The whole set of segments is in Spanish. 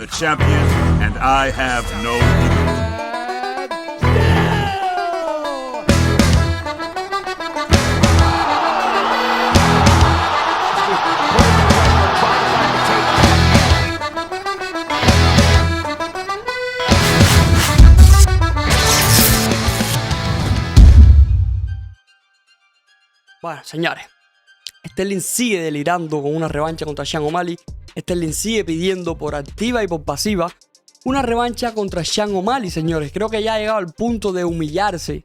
the champion, and I have no equal. Bueno, señores, Sterling sigue delirando con una revancha contra Sean O'Malley. Sterling sigue pidiendo por activa y por pasiva una revancha contra Sean O'Malley, señores. Creo que ya ha llegado al punto de humillarse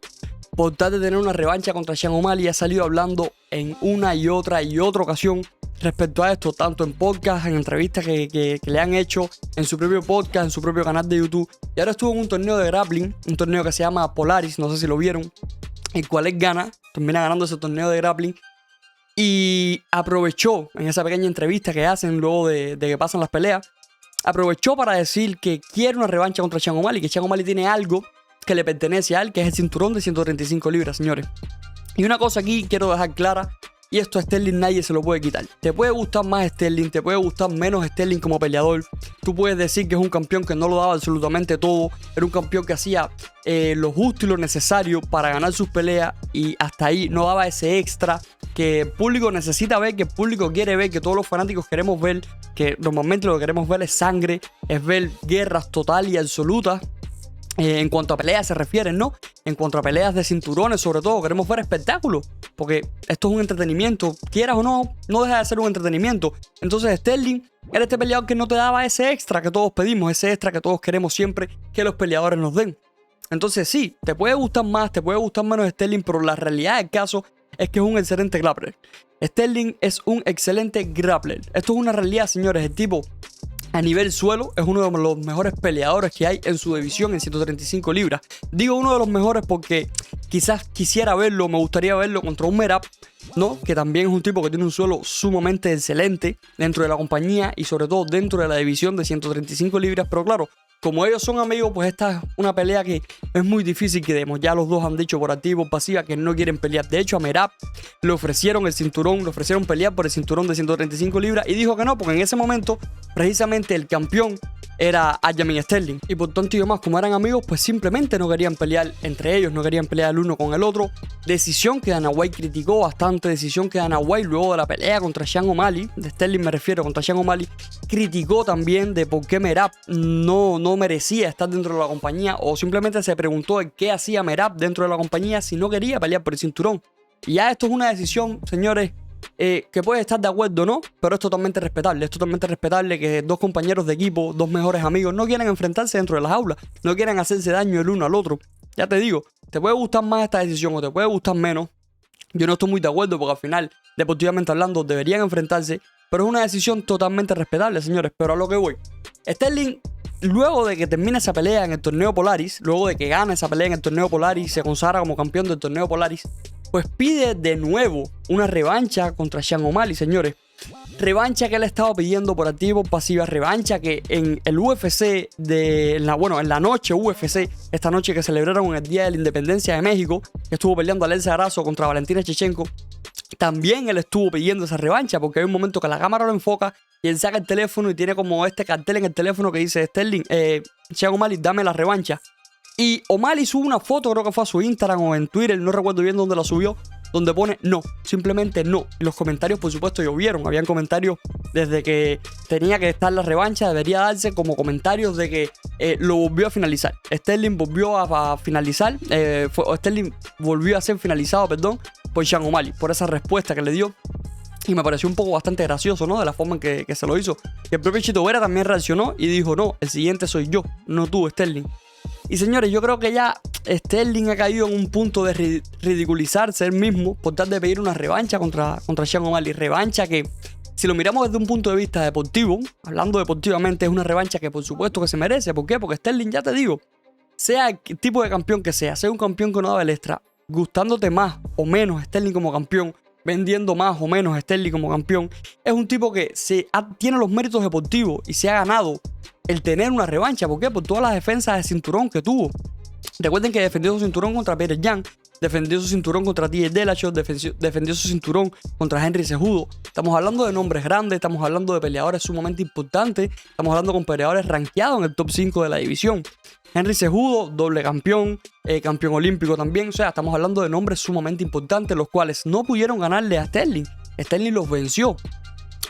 por tratar de tener una revancha contra Sean O'Malley. Ha salido hablando en una y otra ocasión respecto a esto, tanto en podcast, en entrevistas que le han hecho, en su propio podcast, en su propio canal de YouTube. Y ahora estuvo en un torneo de grappling, un torneo que se llama Polaris, no sé si lo vieron, el cual él termina ganando ese torneo de grappling. Y aprovechó en esa pequeña entrevista que hacen luego de que pasan las peleas, aprovechó para decir que quiere una revancha contra Sean O'Malley, que Sean O'Malley tiene algo que le pertenece a él, que es el cinturón de 135 libras, señores. Y una cosa aquí quiero dejar clara, y esto a Sterling nadie se lo puede quitar. Te puede gustar más Sterling, te puede gustar menos Sterling como peleador. Tú puedes decir que es un campeón que no lo daba absolutamente todo. Era un campeón que hacía lo justo y lo necesario para ganar sus peleas. Y hasta ahí no daba ese extra que el público necesita ver, que el público quiere ver, que todos los fanáticos queremos ver. Que normalmente lo que queremos ver es sangre, es ver guerras total y absolutas. En cuanto a peleas se refiere, ¿no? En cuanto a peleas de cinturones, sobre todo, queremos ver espectáculo. Porque esto es un entretenimiento. Quieras o no, no deja de ser un entretenimiento. Entonces Sterling era este peleador que no te daba ese extra que todos pedimos, ese extra que todos queremos siempre que los peleadores nos den. Entonces sí, te puede gustar más, te puede gustar menos Sterling, pero la realidad del caso es que es un excelente grappler. Sterling es un excelente grappler. Esto es una realidad, señores. El tipo, a nivel suelo, es uno de los mejores peleadores que hay en su división en 135 libras. Digo uno de los mejores porque quizás quisiera verlo, me gustaría verlo contra un Merab, ¿no? Que también es un tipo que tiene un suelo sumamente excelente dentro de la compañía y sobre todo dentro de la división de 135 libras. Pero claro, como ellos son amigos, pues esta es una pelea que es muy difícil que demos. Ya los dos han dicho por activa y por pasiva que no quieren pelear. De hecho, a Merab le ofrecieron el cinturón, le ofrecieron pelear por el cinturón de 135 libras y dijo que no, porque en ese momento precisamente el campeón era Aljamain Sterling. Y por tanto y demás, como eran amigos, pues simplemente no querían pelear entre ellos, no querían pelear el uno con el otro. Decisión que Dana White criticó bastante, decisión que Dana White luego de la pelea contra Sean O'Malley, de Sterling me refiero, contra Sean O'Malley, criticó también de por qué Merab no merecía estar dentro de la compañía, o simplemente se preguntó de qué hacía Merab dentro de la compañía si no quería pelear por el cinturón. Y ya esto es una decisión, señores, que puede estar de acuerdo o no, pero es totalmente respetable. Es totalmente respetable que dos compañeros de equipo, dos mejores amigos, no quieran enfrentarse dentro de las aulas, no quieran hacerse daño el uno al otro. Ya te digo, te puede gustar más esta decisión o te puede gustar menos. Yo no estoy muy de acuerdo porque al final, deportivamente hablando, deberían enfrentarse, pero es una decisión totalmente respetable, señores. Pero a lo que voy, Sterling, luego de que termine esa pelea en el torneo Polaris, luego de que gane esa pelea en el torneo Polaris y se consagra como campeón del torneo Polaris, pues pide de nuevo una revancha contra Sean O'Malley, señores. Revancha que él ha estado pidiendo por activa y por pasiva. Revancha que en el UFC, en la noche UFC, esta noche que celebraron en el Día de la Independencia de México, que estuvo peleando Alexa Grasso contra Valentina Shevchenko, también él estuvo pidiendo esa revancha porque hay un momento que la cámara lo enfoca y él saca el teléfono y tiene como este cartel en el teléfono que dice: Sterling, Sean O'Malley, dame la revancha. Y O'Malley sube una foto, creo que fue a su Instagram o en Twitter, no recuerdo bien dónde la subió, donde pone no, simplemente no. Y los comentarios, por supuesto, llovieron. Habían comentarios desde que tenía que estar la revancha, debería darse, como comentarios de que lo volvió a finalizar. Sterling volvió a finalizar, Sterling volvió a ser finalizado, por Sean O'Malley, por esa respuesta que le dio. Y me pareció un poco bastante gracioso, ¿no? De la forma en que se lo hizo. Y el propio Chito Vera también reaccionó y dijo: no, el siguiente soy yo, no tú, Sterling. Y señores, yo creo que ya Sterling ha caído en un punto de ridiculizarse él mismo por tal de pedir una revancha contra Sean O'Malley. Revancha que, si lo miramos desde un punto de vista deportivo, hablando deportivamente, es una revancha que por supuesto que se merece. ¿Por qué? Porque Sterling, ya te digo, sea el tipo de campeón que sea un campeón que no daba el extra, gustándote más o menos Sterling como campeón, vendiendo más o menos Sterling como campeón, es un tipo que tiene los méritos deportivos y se ha ganado el tener una revancha. ¿Por qué? Por todas las defensas de cinturón que tuvo. Recuerden que defendió su cinturón contra Peter Yan defendió su cinturón contra TJ Dillashaw, defendió su cinturón contra Henry Cejudo. Estamos hablando de nombres grandes, estamos hablando de peleadores sumamente importantes, estamos hablando con peleadores rankeados en el top 5 de la división. Henry Cejudo, doble campeón, campeón olímpico también. O sea, estamos hablando de nombres sumamente importantes, los cuales no pudieron ganarle a Sterling. Sterling los venció.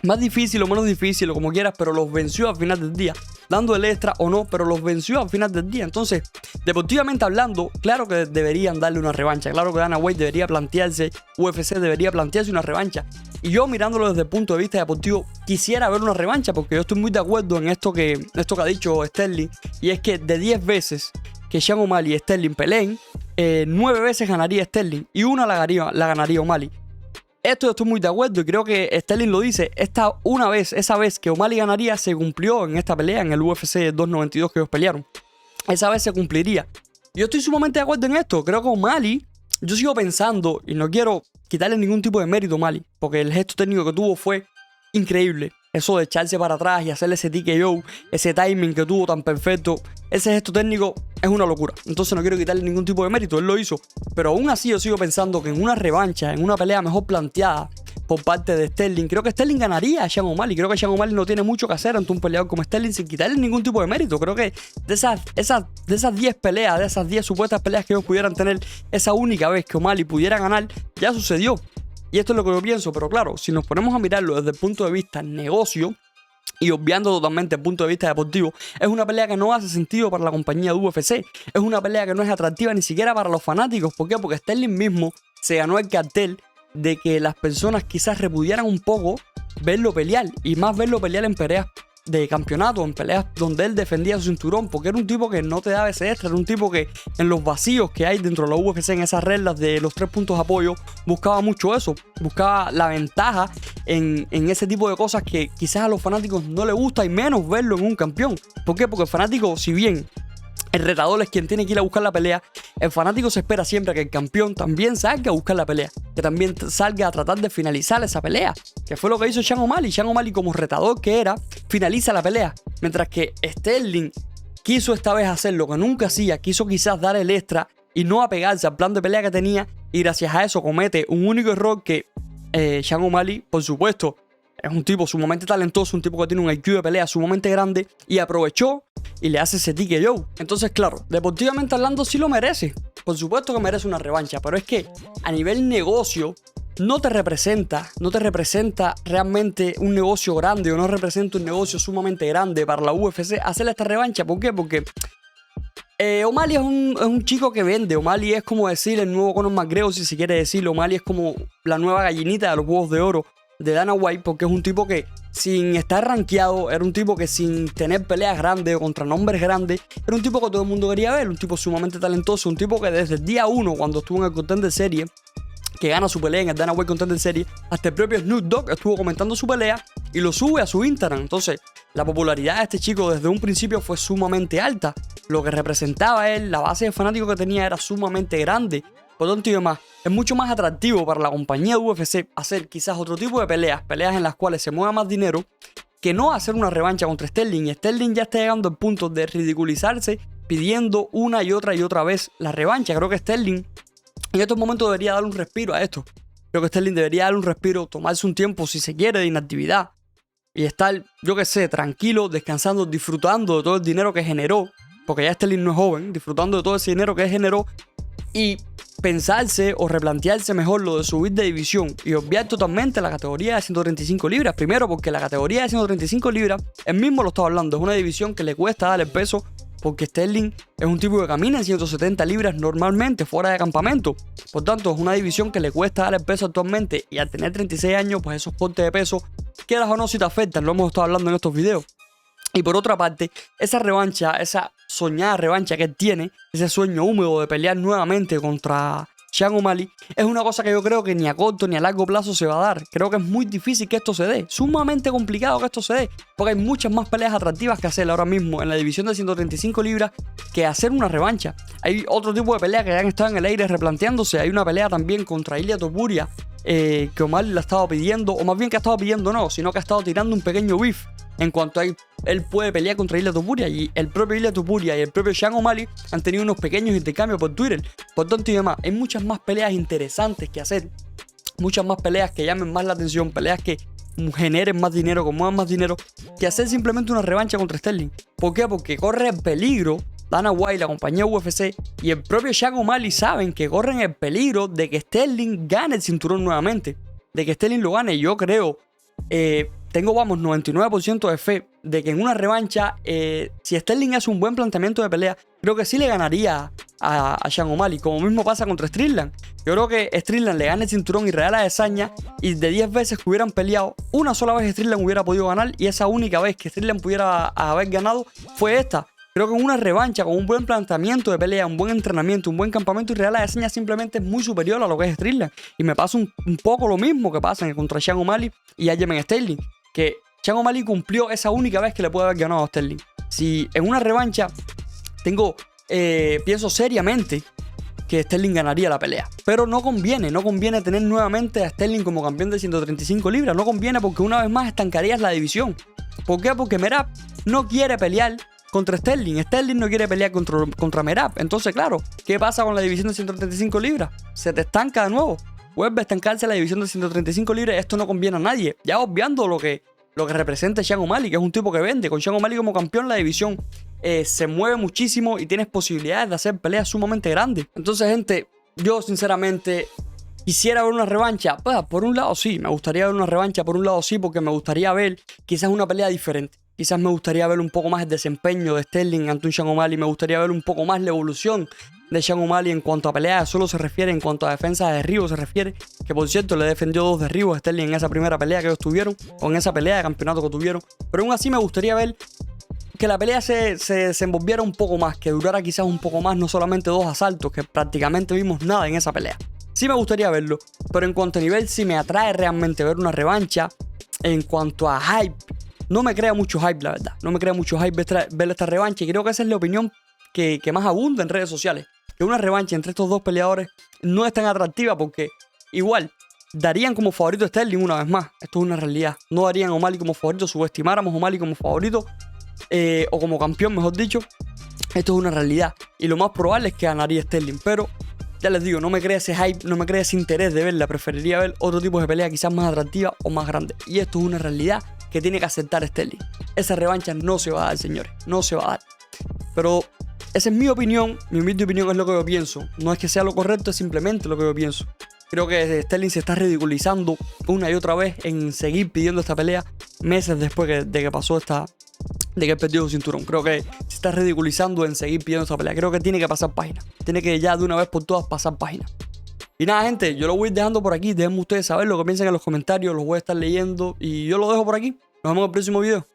Más difícil o menos difícil o como quieras, pero los venció al final del día. Dando el extra o no, pero los venció al final del día. Entonces, deportivamente hablando, claro que deberían darle una revancha. Claro que Dana White debería plantearse, UFC debería plantearse una revancha. Y yo, mirándolo desde el punto de vista deportivo, quisiera ver una revancha, porque yo estoy muy de acuerdo en esto que ha dicho Sterling. Y es que de 10 veces que Sean O'Malley y Sterling peleen, 9 veces ganaría Sterling y una la ganaría O'Malley. Esto yo estoy muy de acuerdo y creo que Sterling lo dice. Esa vez que O'Malley ganaría se cumplió en esta pelea en el UFC 292 que ellos pelearon. Esa vez se cumpliría. Yo estoy sumamente de acuerdo en esto. Creo que O'Malley, yo sigo pensando y no quiero quitarle ningún tipo de mérito a O'Malley, porque el gesto técnico que tuvo fue increíble. Eso de echarse para atrás y hacerle ese TKO, ese timing que tuvo tan perfecto, ese gesto técnico es una locura. Entonces no quiero quitarle ningún tipo de mérito, él lo hizo. Pero aún así yo sigo pensando que en una revancha, en una pelea mejor planteada por parte de Sterling, creo que Sterling ganaría a Sean O'Malley. Creo que Sean O'Malley no tiene mucho que hacer ante un peleador como Sterling sin quitarle ningún tipo de mérito. Creo que de esas 10 peleas, de esas 10 supuestas peleas que ellos pudieran tener, esa única vez que O'Malley pudiera ganar, ya sucedió. Y esto es lo que yo pienso, pero claro, si nos ponemos a mirarlo desde el punto de vista negocio y obviando totalmente el punto de vista deportivo, es una pelea que no hace sentido para la compañía de UFC. Es una pelea que no es atractiva ni siquiera para los fanáticos. ¿Por qué? Porque Sterling mismo se ganó el cartel de que las personas quizás repudiaran un poco verlo pelear, y más verlo pelear en peleas de campeonato, en peleas donde él defendía su cinturón, porque era un tipo que no te daba ese extra, era un tipo que en los vacíos que hay dentro de la UFC, en esas reglas de los 3 puntos de apoyo, buscaba mucho eso, buscaba la ventaja en ese tipo de cosas que quizás a los fanáticos no les gusta, y menos verlo en un campeón. ¿Por qué? Porque el fanático, si bien el retador es quien tiene que ir a buscar la pelea, el fanático se espera siempre que el campeón también salga a buscar la pelea, que también salga a tratar de finalizar esa pelea, que fue lo que hizo Sean O'Malley. Sean O'Malley, como retador que era, finaliza la pelea, mientras que Sterling quiso esta vez hacer lo que nunca hacía, quiso quizás dar el extra y no apegarse al plan de pelea que tenía, y gracias a eso comete un único error que Sean O'Malley, por supuesto, es un tipo sumamente talentoso, un tipo que tiene un IQ de pelea sumamente grande, y aprovechó y le hace ese TKO. Entonces, claro, deportivamente hablando sí lo merece. Por supuesto que merece una revancha, pero es que a nivel negocio no te representa realmente un negocio grande, o no representa un negocio sumamente grande para la UFC hacerle esta revancha. ¿Por qué? Porque O'Malley es un chico que vende. O'Malley es como decir el nuevo Conor McGregor, si se quiere decirlo. O'Malley es como la nueva gallinita de los huevos de oro de Dana White, porque es un tipo que sin estar rankeado, era un tipo que sin tener peleas grandes o contra nombres grandes, era un tipo que todo el mundo quería ver, un tipo sumamente talentoso, un tipo que desde el día 1, cuando estuvo en el Contender Series, que gana su pelea en el Dana White Contender Series, hasta el propio Snoop Dogg estuvo comentando su pelea y lo sube a su Instagram. Entonces, la popularidad de este chico desde un principio fue sumamente alta. Lo que representaba él, la base de fanáticos que tenía era sumamente grande. Por tanto y demás, es mucho más atractivo para la compañía de UFC hacer quizás otro tipo de peleas en las cuales se mueva más dinero, que no hacer una revancha contra Sterling. Y Sterling ya está llegando al punto de ridiculizarse pidiendo una y otra vez la revancha. Creo que Sterling en estos momentos debería darle un respiro a esto. Creo que Sterling debería darle un respiro, tomarse un tiempo, si se quiere, de inactividad y estar, yo qué sé, tranquilo, descansando, disfrutando de todo el dinero que generó, porque ya Sterling no es joven, disfrutando de todo ese dinero que generó, y pensarse o replantearse mejor lo de subir de división y obviar totalmente la categoría de 135 libras. Primero, porque la categoría de 135 libras, él mismo lo estaba hablando, es una división que le cuesta dar el peso, porque Sterling es un tipo que camina en 170 libras normalmente fuera de campamento. Por tanto, es una división que le cuesta dar el peso actualmente, y al tener 36 años, pues esos cortes de peso, quieras o no, si te afectan, lo hemos estado hablando en estos videos. Y por otra parte, esa revancha, esa soñada revancha que él tiene, ese sueño húmedo de pelear nuevamente contra Sean O'Malley, es una cosa que yo creo que ni a corto ni a largo plazo se va a dar. Creo que es muy difícil que esto se dé, sumamente complicado que esto se dé, porque hay muchas más peleas atractivas que hacer ahora mismo en la división de 135 libras que hacer una revancha. Hay otro tipo de peleas que ya han estado en el aire replanteándose. Hay una pelea también contra Ilia Topuria, que O'Malley la ha estado pidiendo, o más bien que ha estado pidiendo no, sino que ha estado tirando un pequeño beef en cuanto a él puede pelear contra Ilia Topuria. Y el propio Ilia Topuria y el propio Sean O'Malley han tenido unos pequeños intercambios por Twitter. Por tanto y demás, hay muchas más peleas interesantes que hacer. Muchas más peleas que llamen más la atención, peleas que generen más dinero, que muevan más dinero, que hacer simplemente una revancha contra Sterling. ¿Por qué? Porque corre el peligro, Dana White, la compañía UFC y el propio Sean O'Malley saben que corren el peligro de que Sterling gane el cinturón nuevamente, de que Sterling lo gane. Yo creo, tengo 99% de fe de que en una revancha, si Sterling hace un buen planteamiento de pelea, creo que sí le ganaría a Sean O'Malley, como mismo pasa contra Strickland. Yo creo que Strickland le gana el cinturón Israel Adesanya, y de 10 veces que hubieran peleado, una sola vez Strickland hubiera podido ganar, y esa única vez que Strickland pudiera haber ganado fue esta. Creo que en una revancha con un buen planteamiento de pelea, un buen entrenamiento, un buen campamento, Israel Adesanya simplemente es muy superior a lo que es Strickland. Y me pasa un poco lo mismo que pasa contra Sean O'Malley y Aljamain Sterling, que Sean O'Malley cumplió esa única vez que le puede haber ganado a Sterling. Si en una revancha pienso seriamente que Sterling ganaría la pelea, pero no conviene tener nuevamente a Sterling como campeón de 135 libras, no conviene, porque una vez más estancarías la división. ¿Por qué? Porque Merab no quiere pelear contra Sterling no quiere pelear contra Merab. Entonces, claro, ¿qué pasa con la división de 135 libras? Se te estanca de nuevo, vuelve a estancarse la división de 135 libras. Esto no conviene a nadie, ya obviando lo que representa Sean O'Malley, que es un tipo que vende. Con Sean O'Malley como campeón, la división se mueve muchísimo y tienes posibilidades de hacer peleas sumamente grandes. Entonces, gente, yo sinceramente quisiera ver una revancha. Pues, por un lado sí, me gustaría ver una revancha, por un lado sí, porque me gustaría ver quizás una pelea diferente. Quizás me gustaría ver un poco más el desempeño de Sterling ante un Sean O'Malley. Me gustaría ver un poco más la evolución de Sean O'Malley en cuanto a pelea de suelo se refiere, en cuanto a defensa de derribo se refiere. Que por cierto, le defendió 2 derribos a Sterling en esa primera pelea que ellos tuvieron, o en esa pelea de campeonato que tuvieron. Pero aún así me gustaría ver que la pelea se envolviera un poco más, que durara quizás un poco más, no solamente 2 asaltos, que prácticamente vimos nada en esa pelea. Sí me gustaría verlo, pero en cuanto a nivel, sí me atrae realmente ver una revancha. En cuanto a hype, no me crea mucho hype, la verdad. No me crea mucho hype ver esta revancha, y creo que esa es la opinión que más abunda en redes sociales. Que una revancha entre estos dos peleadores no es tan atractiva, porque igual darían como favorito a Sterling una vez más. Esto es una realidad. No darían a O'Malley como favorito, subestimáramos a O'Malley como favorito, o como campeón, mejor dicho. Esto es una realidad, y lo más probable es que ganaría Sterling. Pero ya les digo, no me crea ese hype, no me crea ese interés de verla. Preferiría ver otro tipo de pelea quizás más atractiva o más grande. Y esto es una realidad que tiene que aceptar Sterling. Esa revancha no se va a dar, señores. No se va a dar. Pero esa es mi opinión. Mi humilde opinión es lo que yo pienso. No es que sea lo correcto, es simplemente lo que yo pienso. Creo que Sterling se está ridiculizando una y otra vez en seguir pidiendo esta pelea meses después de que pasó de que él perdió su cinturón. Creo que se está ridiculizando en seguir pidiendo esta pelea. Creo que tiene que pasar página. Tiene que ya de una vez por todas pasar página. Y nada, gente, yo lo voy a ir dejando por aquí. Déjenme ustedes saber lo que piensan en los comentarios. Los voy a estar leyendo y yo lo dejo por aquí. Nos vemos en el próximo video.